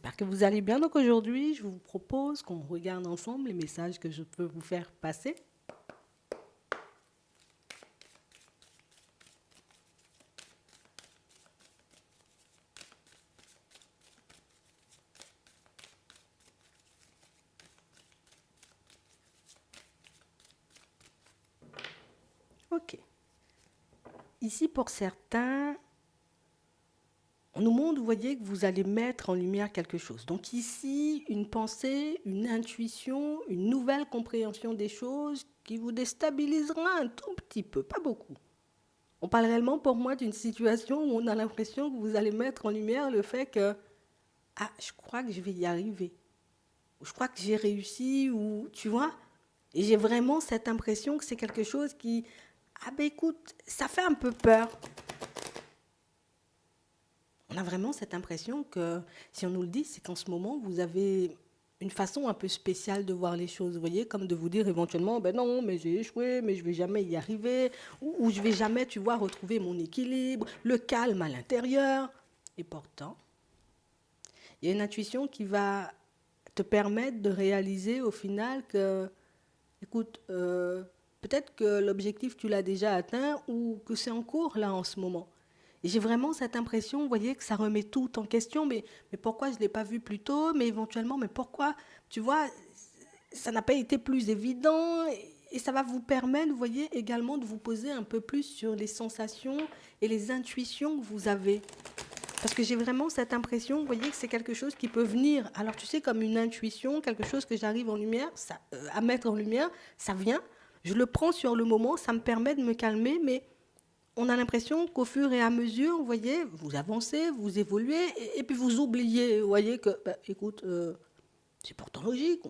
j'espère que vous allez bien. Donc aujourd'hui, je vous propose qu'on regarde ensemble les messages que je peux vous faire passer. Ok. Ici, pour certains, on nous montre, vous voyez, que vous allez mettre en lumière quelque chose. Donc ici, une pensée, une intuition, une nouvelle compréhension des choses qui vous déstabilisera un tout petit peu, pas beaucoup. On parle réellement pour moi d'une situation où on a l'impression que vous allez mettre en lumière le fait que, ah, je crois que je vais y arriver. Je crois que j'ai réussi, ou tu vois, et j'ai vraiment cette impression que c'est quelque chose qui, ah ben écoute, ça fait un peu peur. On a vraiment cette impression que, si on nous le dit, c'est qu'en ce moment, vous avez une façon un peu spéciale de voir les choses, vous voyez, comme de vous dire éventuellement, ben non, mais j'ai échoué, mais je vais jamais y arriver, ou je vais jamais, tu vois, retrouver mon équilibre, le calme à l'intérieur. Et pourtant, il y a une intuition qui va te permettre de réaliser au final que, écoute, peut-être que l'objectif tu l'as déjà atteint ou que c'est en cours là en ce moment. Et j'ai vraiment cette impression, vous voyez, que ça remet tout en question. Mais pourquoi je ne l'ai pas vu plus tôt? Mais éventuellement, mais pourquoi, tu vois, ça n'a pas été plus évident? Et ça va vous permettre, vous voyez, également de vous poser un peu plus sur les sensations et les intuitions que vous avez. Parce que j'ai vraiment cette impression, vous voyez, que c'est quelque chose qui peut venir. Alors, tu sais, comme une intuition, quelque chose que j'arrive en lumière, à mettre en lumière, ça vient. Je le prends sur le moment, ça me permet de me calmer, mais on a l'impression qu'au fur et à mesure, vous voyez, vous avancez, vous évoluez, et puis vous oubliez, vous voyez que, bah, écoute, c'est pourtant logique,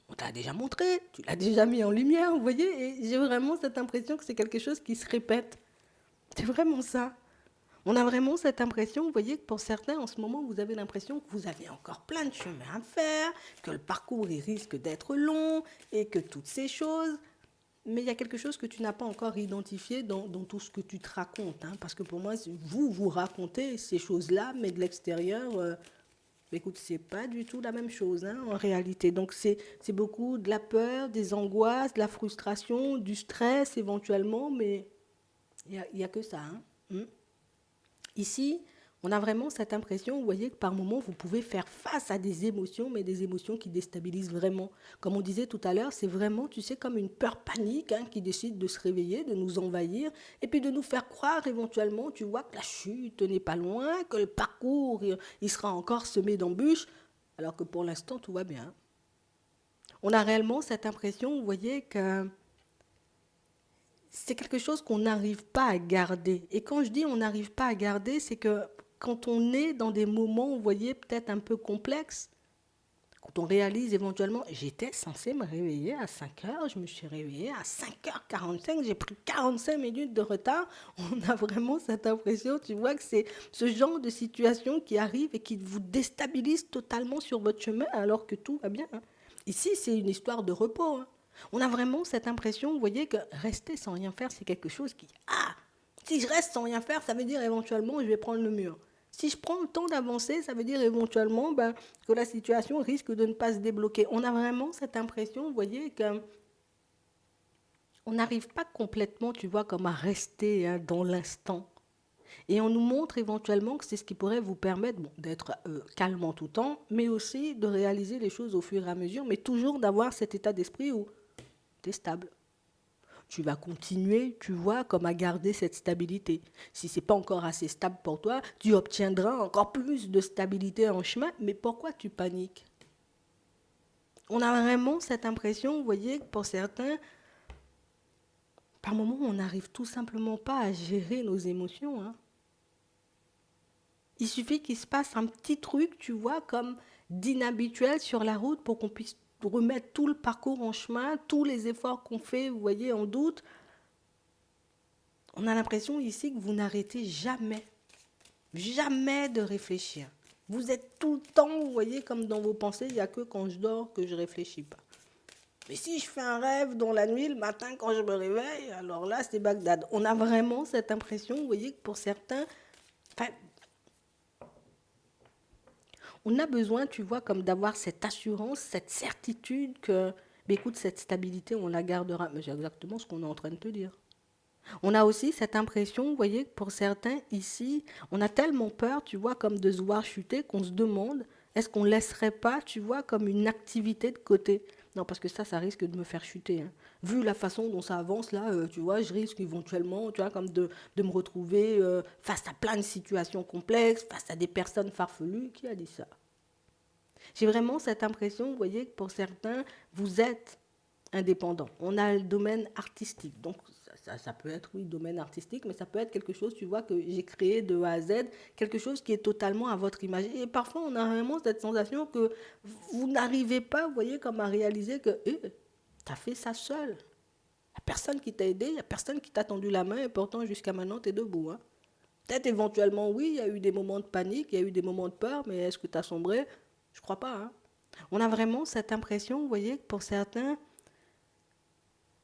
on t'a déjà montré, tu l'as déjà mis en lumière, vous voyez, et j'ai vraiment cette impression que c'est quelque chose qui se répète. C'est vraiment ça. On a vraiment cette impression, vous voyez, que pour certains, en ce moment, vous avez l'impression que vous avez encore plein de chemin à faire, que le parcours il risque d'être long, et que toutes ces choses. Mais il y a quelque chose que tu n'as pas encore identifié dans tout ce que tu te racontes. Hein, parce que pour moi, vous racontez ces choses-là, mais de l'extérieur, écoute, c'est pas du tout la même chose hein, en réalité. Donc c'est beaucoup de la peur, des angoisses, de la frustration, du stress éventuellement, mais il y a que ça. Hein. Ici, on a vraiment cette impression, vous voyez, que par moments, vous pouvez faire face à des émotions, mais des émotions qui déstabilisent vraiment. Comme on disait tout à l'heure, c'est vraiment, tu sais, comme une peur panique hein, qui décide de se réveiller, de nous envahir, et puis de nous faire croire éventuellement, tu vois, que la chute n'est pas loin, que le parcours, il sera encore semé d'embûches, alors que pour l'instant, tout va bien. On a réellement cette impression, vous voyez, que c'est quelque chose qu'on n'arrive pas à garder. Et quand je dis on n'arrive pas à garder, c'est que quand on est dans des moments, vous voyez, peut-être un peu complexes, quand on réalise éventuellement, j'étais censé me réveiller à 5 heures, je me suis réveillée à 5h45, j'ai pris 45 minutes de retard. On a vraiment cette impression, tu vois, que c'est ce genre de situation qui arrive et qui vous déstabilise totalement sur votre chemin alors que tout va bien. Hein. Ici, c'est une histoire de repos. Hein. On a vraiment cette impression, vous voyez, que rester sans rien faire, c'est quelque chose qui... Ah, si je reste sans rien faire, ça veut dire éventuellement je vais prendre le mur. Si je prends le temps d'avancer, ça veut dire éventuellement ben, que la situation risque de ne pas se débloquer. On a vraiment cette impression, vous voyez, qu'on n'arrive pas complètement, tu vois, comme à rester hein, dans l'instant. Et on nous montre éventuellement que c'est ce qui pourrait vous permettre bon, d'être calme en tout temps, mais aussi de réaliser les choses au fur et à mesure, mais toujours d'avoir cet état d'esprit où tu es stable. Tu vas continuer, tu vois, comme à garder cette stabilité. Si ce n'est pas encore assez stable pour toi, tu obtiendras encore plus de stabilité en chemin, mais pourquoi tu paniques? On a vraiment cette impression, vous voyez, que pour certains, par moments, on n'arrive tout simplement pas à gérer nos émotions. Hein. Il suffit qu'il se passe un petit truc, tu vois, comme d'inhabituel sur la route pour qu'on puisse remettre tout le parcours en chemin, tous les efforts qu'on fait, vous voyez, en doute. On a l'impression ici que vous n'arrêtez jamais, jamais de réfléchir. Vous êtes tout le temps, vous voyez, comme dans vos pensées, il n'y a que quand je dors que je ne réfléchis pas. Mais si je fais un rêve dans la nuit, le matin quand je me réveille, alors là c'est Bagdad. On a vraiment cette impression, vous voyez, que pour certains, enfin, on a besoin, tu vois, comme d'avoir cette assurance, cette certitude que, ben écoute, cette stabilité, on la gardera. Mais c'est exactement ce qu'on est en train de te dire. On a aussi cette impression, vous voyez, que pour certains ici, on a tellement peur, tu vois, comme de se voir chuter, qu'on se demande, est-ce qu'on ne laisserait pas, tu vois, comme une activité de côté. Non, parce que ça risque de me faire chuter, hein. Vu la façon dont ça avance, là, tu vois, je risque éventuellement, tu vois, comme de me retrouver face à plein de situations complexes, face à des personnes farfelues. Qui a dit ça? J'ai vraiment cette impression, vous voyez, que pour certains, vous êtes indépendant. On a le domaine artistique. Donc, ça peut être, oui, domaine artistique, mais ça peut être quelque chose, tu vois, que j'ai créé de A à Z, quelque chose qui est totalement à votre image. Et parfois, on a vraiment cette sensation que vous n'arrivez pas, vous voyez, comme à réaliser que tu as fait ça seul. Il n'y a personne qui t'a aidé, il n'y a personne qui t'a tendu la main, et pourtant, jusqu'à maintenant, tu es debout, hein. Peut-être éventuellement, oui, il y a eu des moments de panique, il y a eu des moments de peur, mais est-ce que tu as sombré? Je crois pas, hein. On a vraiment cette impression, vous voyez, que pour certains,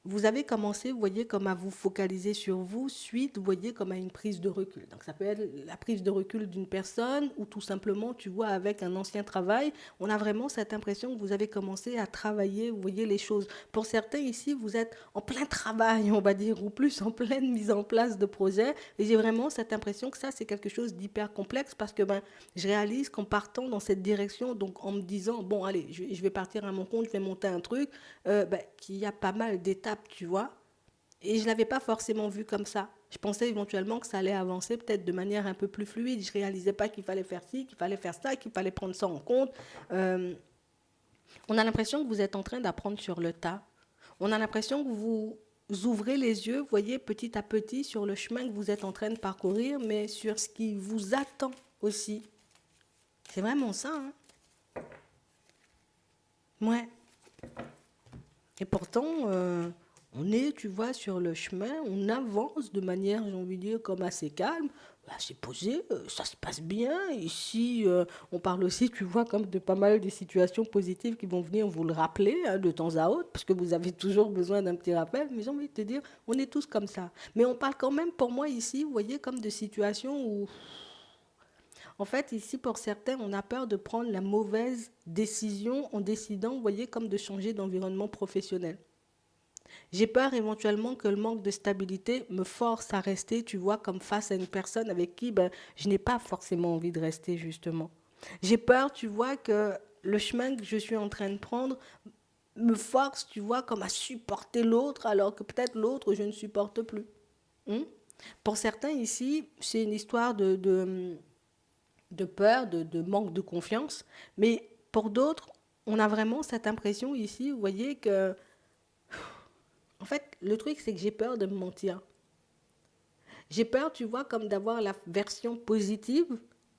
vous avez commencé, vous voyez, comme à vous focaliser sur vous, suite, vous voyez, comme à une prise de recul. Donc ça peut être la prise de recul d'une personne ou tout simplement, tu vois, avec un ancien travail, on a vraiment cette impression que vous avez commencé à travailler, vous voyez, les choses. Pour certains ici, vous êtes en plein travail, on va dire, ou plus en pleine mise en place de projets. Et j'ai vraiment cette impression que ça, c'est quelque chose d'hyper complexe parce que ben, je réalise qu'en partant dans cette direction, donc en me disant, bon, allez, je vais partir à mon compte, je vais monter un truc, qu'il y a pas mal d'étapes, tu vois. Et je ne l'avais pas forcément vu comme ça. Je pensais éventuellement que ça allait avancer peut-être de manière un peu plus fluide. Je ne réalisais pas qu'il fallait faire ci, qu'il fallait faire ça, qu'il fallait prendre ça en compte. Euh, on a l'impression que vous êtes en train d'apprendre sur le tas. On a l'impression que vous ouvrez les yeux, voyez, petit à petit sur le chemin que vous êtes en train de parcourir, mais sur ce qui vous attend aussi. C'est vraiment ça, hein? Ouais. Et pourtant, on est, tu vois, sur le chemin, on avance de manière, j'ai envie de dire, comme assez calme, assez posé, ça se passe bien. Ici, on parle aussi, tu vois, comme de pas mal de situations positives qui vont venir vous le rappeler hein, de temps à autre, parce que vous avez toujours besoin d'un petit rappel. Mais j'ai envie de te dire, on est tous comme ça. Mais on parle quand même, pour moi, ici, vous voyez, comme de situations où en fait, ici, pour certains, on a peur de prendre la mauvaise décision en décidant, vous voyez, comme de changer d'environnement professionnel. J'ai peur éventuellement que le manque de stabilité me force à rester, tu vois, comme face à une personne avec qui ben, je n'ai pas forcément envie de rester, justement. J'ai peur, tu vois, que le chemin que je suis en train de prendre me force, tu vois, comme à supporter l'autre, alors que peut-être l'autre, je ne supporte plus. Hein. Pour certains ici, c'est une histoire de peur, de manque de confiance, mais pour d'autres, on a vraiment cette impression ici, vous voyez, que en fait, le truc, c'est que j'ai peur de me mentir. J'ai peur, tu vois, comme d'avoir la version positive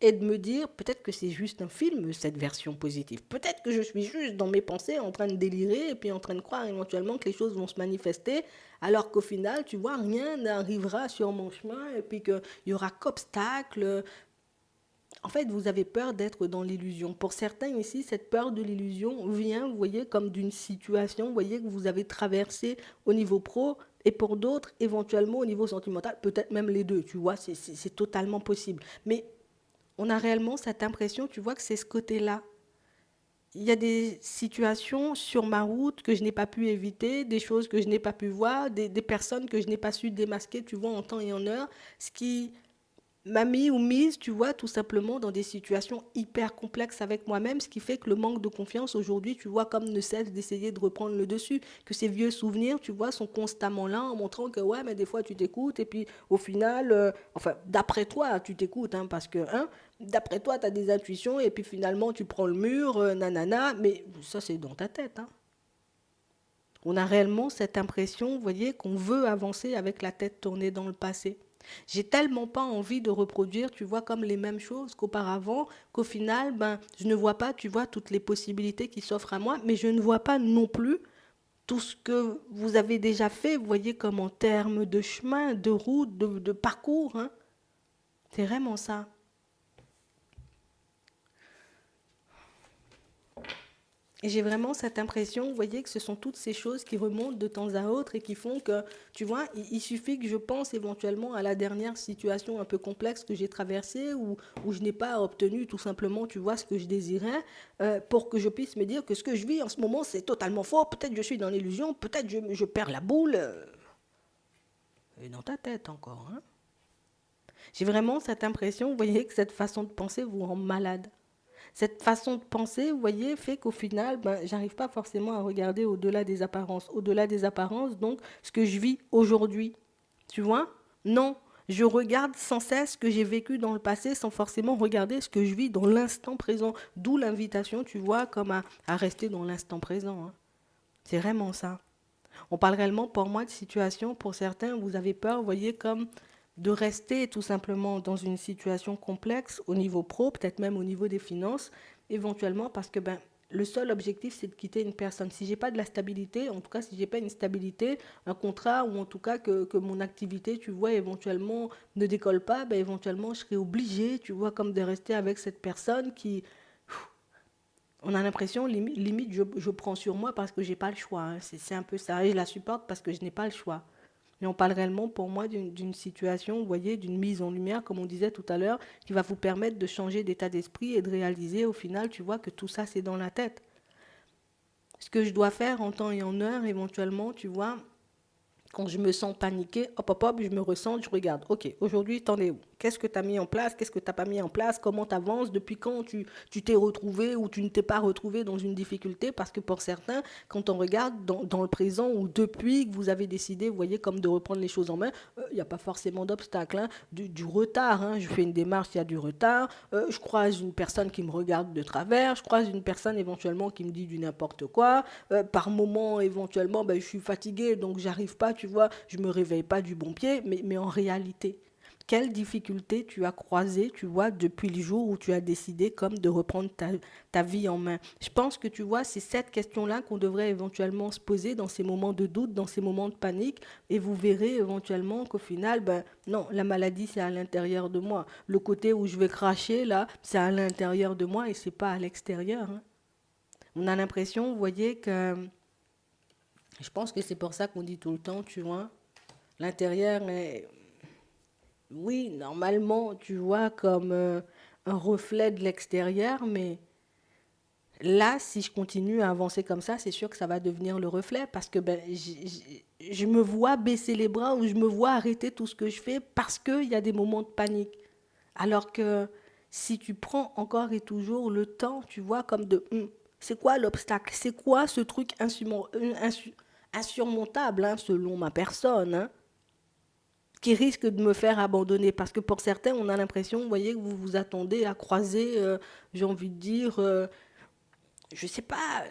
et de me dire, peut-être que c'est juste un film, cette version positive. Peut-être que je suis juste dans mes pensées en train de délirer et puis en train de croire éventuellement que les choses vont se manifester, alors qu'au final, tu vois, rien n'arrivera sur mon chemin et puis qu'il y aura qu'obstacle. En fait, vous avez peur d'être dans l'illusion. Pour certains ici, cette peur de l'illusion vient, vous voyez, comme d'une situation, vous voyez, que vous avez traversée au niveau pro, et pour d'autres, éventuellement au niveau sentimental, peut-être même les deux, tu vois, c'est totalement possible. Mais on a réellement cette impression, tu vois, que c'est ce côté-là. Il y a des situations sur ma route que je n'ai pas pu éviter, des choses que je n'ai pas pu voir, des personnes que je n'ai pas su démasquer, tu vois, en temps et en heure, ce qui m'a mis ou mise, tu vois, tout simplement dans des situations hyper complexes avec moi-même, ce qui fait que le manque de confiance aujourd'hui, tu vois, comme ne cesse d'essayer de reprendre le dessus, que ces vieux souvenirs, tu vois, sont constamment là en montrant que ouais, mais des fois tu t'écoutes et puis au final, enfin, d'après toi, tu t'écoutes, hein, parce que, hein, d'après toi, tu as des intuitions et puis finalement tu prends le mur, nanana, mais ça c'est dans ta tête, hein. On a réellement cette impression, vous voyez, qu'on veut avancer avec la tête tournée dans le passé. J'ai tellement pas envie de reproduire, tu vois, comme les mêmes choses qu'auparavant, qu'au final, ben, je ne vois pas, tu vois, toutes les possibilités qui s'offrent à moi, mais je ne vois pas non plus tout ce que vous avez déjà fait, vous voyez, comme en termes de chemin, de route, de parcours, hein. C'est vraiment ça. Et j'ai vraiment cette impression, vous voyez, que ce sont toutes ces choses qui remontent de temps à autre et qui font que, tu vois, il suffit que je pense éventuellement à la dernière situation un peu complexe que j'ai traversée où je n'ai pas obtenu tout simplement, tu vois, ce que je désirais, pour que je puisse me dire que ce que je vis en ce moment, c'est totalement faux. Peut-être que je suis dans l'illusion, peut-être je perds la boule. Et dans ta tête encore, hein. J'ai vraiment cette impression, vous voyez, que cette façon de penser vous rend malade. Cette façon de penser, vous voyez, fait qu'au final, ben, j'arrive pas forcément à regarder au-delà des apparences. Au-delà des apparences, donc, ce que je vis aujourd'hui. Tu vois? Non. Je regarde sans cesse ce que j'ai vécu dans le passé sans forcément regarder ce que je vis dans l'instant présent. D'où l'invitation, tu vois, comme à rester dans l'instant présent, hein. C'est vraiment ça. On parle réellement pour moi de situation, pour certains, vous avez peur, vous voyez, comme de rester tout simplement dans une situation complexe au niveau pro, peut-être même au niveau des finances, éventuellement parce que ben, le seul objectif, c'est de quitter une personne. Si j'ai pas de la stabilité, en tout cas, si j'ai pas une stabilité, un contrat, ou en tout cas que mon activité, tu vois, éventuellement ne décolle pas, ben, éventuellement, je serai obligée, tu vois, comme de rester avec cette personne qui, on a l'impression, limite je prends sur moi parce que j'ai pas le choix, hein. C'est un peu ça. Et je la supporte parce que je n'ai pas le choix. Mais on parle réellement pour moi d'une situation, vous voyez, d'une mise en lumière, comme on disait tout à l'heure, qui va vous permettre de changer d'état d'esprit et de réaliser au final, tu vois, que tout ça, c'est dans la tête. Ce que je dois faire en temps et en heure, éventuellement, tu vois, quand je me sens paniquée, hop, hop, hop, je me ressens, je regarde. Ok, aujourd'hui, t'en es où? Qu'est-ce que tu as mis en place? Qu'est-ce que tu n'as pas mis en place? Comment tu avances? Depuis quand tu t'es retrouvé ou tu ne t'es pas retrouvé dans une difficulté? Parce que pour certains, quand on regarde dans le présent ou depuis que vous avez décidé, vous voyez, comme de reprendre les choses en main, il n'y a pas forcément d'obstacle, hein, du retard, hein. Je fais une démarche, il y a du retard. Je croise une personne qui me regarde de travers. Je croise une personne éventuellement qui me dit du n'importe quoi. Par moment, éventuellement, ben, je suis fatiguée, donc j'arrive pas, tu vois, je me réveille pas du bon pied, mais en réalité, quelles difficultés tu as croisées, tu vois, depuis le jour où tu as décidé comme de reprendre ta vie en main? Je pense que tu vois, c'est cette question-là qu'on devrait éventuellement se poser dans ces moments de doute, dans ces moments de panique, et vous verrez éventuellement qu'au final, ben non, la maladie c'est à l'intérieur de moi. Le côté où je vais cracher là, c'est à l'intérieur de moi et c'est pas à l'extérieur, hein. On a l'impression, vous voyez, que je pense que c'est pour ça qu'on dit tout le temps, tu vois, l'intérieur est, oui, normalement, tu vois, comme un reflet de l'extérieur, mais là, si je continue à avancer comme ça, c'est sûr que ça va devenir le reflet parce que ben, je me vois baisser les bras ou je me vois arrêter tout ce que je fais parce qu'il y a des moments de panique. Alors que si tu prends encore et toujours le temps, tu vois, comme de, c'est quoi l'obstacle? C'est quoi ce truc insurmontable, hein, selon ma personne, hein, qui risque de me faire abandonner? Parce que pour certains, on a l'impression, vous voyez, que vous vous attendez à croiser, j'ai envie de dire, je sais pas,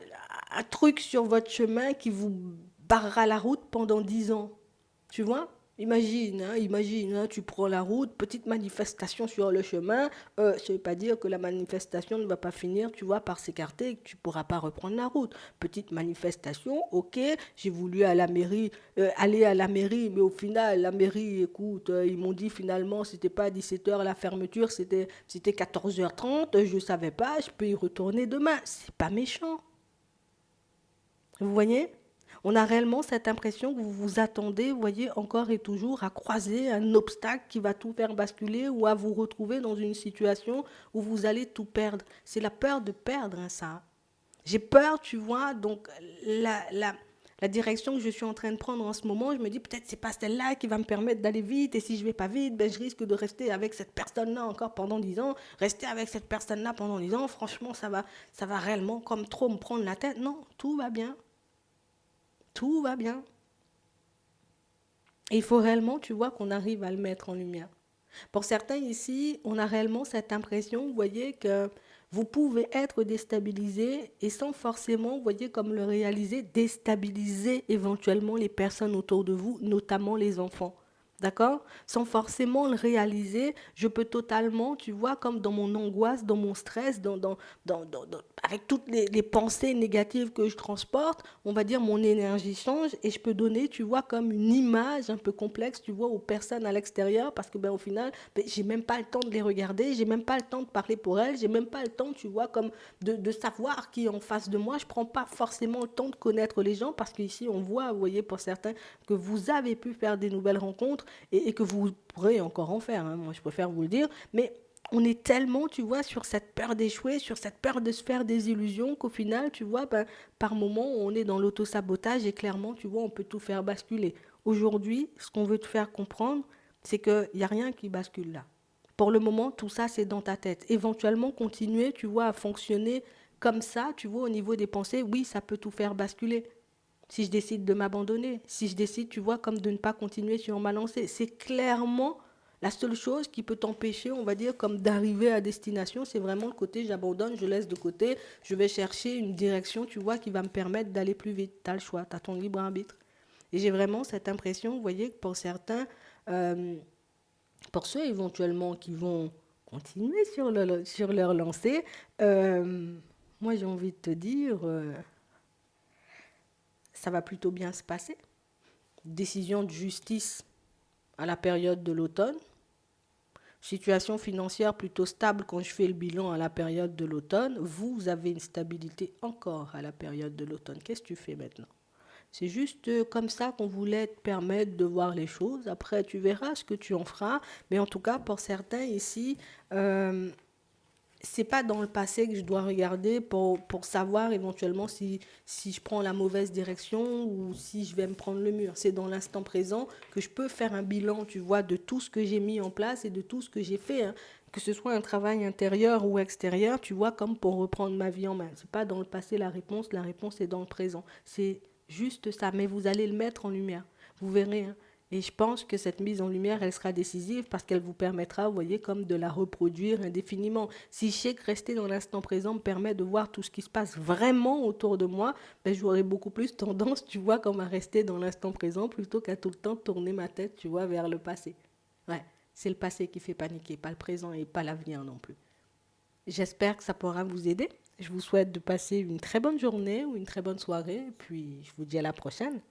un truc sur votre chemin qui vous barrera la route pendant 10 ans. Tu vois? Imagine, hein, tu prends la route, petite manifestation sur le chemin. Ça ne veut pas dire que la manifestation ne va pas finir, tu vois, par s'écarter et que tu ne pourras pas reprendre la route. Petite manifestation, ok, j'ai voulu aller à la mairie, mais au final, la mairie, écoute, ils m'ont dit finalement, c'était pas à 17 h la fermeture, c'était 14h30, je ne savais pas, je peux y retourner demain. C'est pas méchant. Vous voyez? On a réellement cette impression que vous vous attendez, vous voyez, encore et toujours à croiser un obstacle qui va tout faire basculer ou à vous retrouver dans une situation où vous allez tout perdre. C'est la peur de perdre, hein, ça. J'ai peur, tu vois, donc la direction que je suis en train de prendre en ce moment, je me dis peut-être c'est pas celle-là qui va me permettre d'aller vite et si je vais pas vite, ben, je risque de rester avec cette personne-là encore pendant 10 ans. Rester avec cette personne-là pendant 10 ans, franchement, ça va réellement comme trop me prendre la tête. Non, tout va bien. Tout va bien. Et il faut réellement, tu vois, qu'on arrive à le mettre en lumière. Pour certains ici, on a réellement cette impression, vous voyez, que vous pouvez être déstabilisé et sans forcément, vous voyez, comme le réaliser, déstabiliser éventuellement les personnes autour de vous, notamment les enfants. D'accord? Sans forcément le réaliser, je peux totalement, tu vois, comme dans mon angoisse, dans mon stress, avec toutes les pensées négatives que je transporte, on va dire mon énergie change et je peux donner, tu vois, comme une image un peu complexe, tu vois, aux personnes à l'extérieur parce que, ben, au final, ben, j'ai même pas le temps de les regarder, j'ai même pas le temps de parler pour elles, j'ai même pas le temps, tu vois, comme de savoir qui est en face de moi. Je prends pas forcément le temps de connaître les gens parce qu'ici, on voit, vous voyez, pour certains, que vous avez pu faire des nouvelles rencontres et que vous pourrez encore en faire, hein, moi je préfère vous le dire, mais on est tellement, tu vois, sur cette peur d'échouer, sur cette peur de se faire des illusions, qu'au final, tu vois, ben, par moment, on est dans l'auto-sabotage et clairement, tu vois, on peut tout faire basculer. Aujourd'hui, ce qu'on veut te faire comprendre, c'est qu'il n'y a rien qui bascule là. Pour le moment, tout ça, c'est dans ta tête. Éventuellement, continuer, tu vois, à fonctionner comme ça, tu vois, au niveau des pensées, oui, ça peut tout faire basculer. Si je décide de m'abandonner, si je décide, tu vois, comme de ne pas continuer sur ma lancée, c'est clairement la seule chose qui peut t'empêcher, on va dire, comme d'arriver à destination, c'est vraiment le côté j'abandonne, je laisse de côté, je vais chercher une direction, tu vois, qui va me permettre d'aller plus vite. Tu as le choix, tu as ton libre arbitre. Et j'ai vraiment cette impression, vous voyez, que pour certains, euh, pour ceux éventuellement qui vont continuer sur leur lancée, euh, moi j'ai envie de te dire, ça va plutôt bien se passer. Décision de justice à la période de l'automne. Situation financière plutôt stable quand je fais le bilan à la période de l'automne. Vous avez une stabilité encore à la période de l'automne. Qu'est-ce que tu fais maintenant? C'est juste comme ça qu'on voulait te permettre de voir les choses. Après, tu verras ce que tu en feras. Mais en tout cas, pour certains ici, euh, c'est pas dans le passé que je dois regarder pour savoir éventuellement si je prends la mauvaise direction ou si je vais me prendre le mur. C'est dans l'instant présent que je peux faire un bilan, tu vois, de tout ce que j'ai mis en place et de tout ce que j'ai fait, hein. Que ce soit un travail intérieur ou extérieur, tu vois, comme pour reprendre ma vie en main. C'est pas dans le passé la réponse est dans le présent. C'est juste ça, mais vous allez le mettre en lumière. Vous verrez, hein. Et je pense que cette mise en lumière, elle sera décisive parce qu'elle vous permettra, vous voyez, comme de la reproduire indéfiniment. Si je sais que rester dans l'instant présent me permet de voir tout ce qui se passe vraiment autour de moi, ben, j'aurai beaucoup plus tendance, tu vois, comme à rester dans l'instant présent plutôt qu'à tout le temps tourner ma tête, tu vois, vers le passé. Ouais, c'est le passé qui fait paniquer, pas le présent et pas l'avenir non plus. J'espère que ça pourra vous aider. Je vous souhaite de passer une très bonne journée ou une très bonne soirée, et puis je vous dis à la prochaine.